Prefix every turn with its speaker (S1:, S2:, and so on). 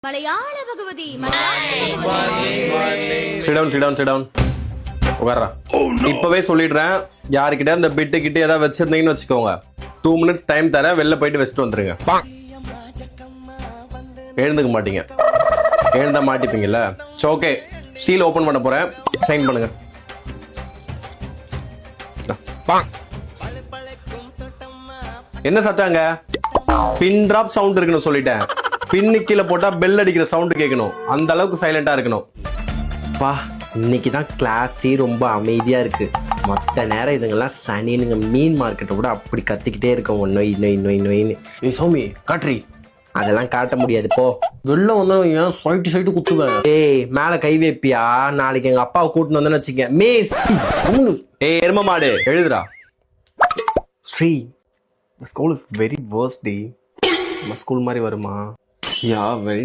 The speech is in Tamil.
S1: மலையாள பகவதி மலையாள
S2: sit down உட்கார்றா. இப்பவே சொல்லிடுறேன், யாருக்கிட்ட இந்த பிட்டு கிட்ட ஏதாவது வச்சிருந்தீங்கன்னு வச்சுக்கோங்க, 2 minutes டைம் தரேன், வெளில போயிட்டு வச்சுட்டு வந்துருங்க. எழுந்துக்க மாட்டீங்க, எழுந்தா மாட்டிப்பீங்கல்ல. ஓகே, சீல் ஓபன் பண்ண போறேன், சைன் பண்ணுங்க. என்ன சத்தாங்க? பின் டிராப் சவுண்ட் இருக்குன்னு சொல்லிட்டேன். பின்னு கீழே போட்டா பெல் அடிக்கிற சவுண்ட் கேட்கணும், அந்த அளவுக்கு சைலண்டா இருக்கணும். பா, இன்னைக்கு தான் கிளாஸே ரொம்ப அமைதியா இருக்கு. மற்ற நேரம் இதுங்கெல்லாம் சனினுங்க மீன் மார்க்கெட்டை கூட அப்படி கத்திக்கிட்டே இருக்கோம், நொய் நொய் நொய் நொயின்னு. ஏய் சௌமி, காட்ரி. அதெல்லாம் காட்ட முடியாது, போ. வெளில வந்தாலும் ஏன் சைட்டு குத்துவேன். ஏய், மேல கை வைப்பியா? நாளைக்கு எங்க அப்பாவை கூட்டின்னு வந்தேன்னு வச்சுக்க, மிஸ். ஏய் எரும மாடு, எழுதுடா. Sri, the school is very worst day. நம்ம ஸ்கூல் மாதிரி வருமா? யா, வெரி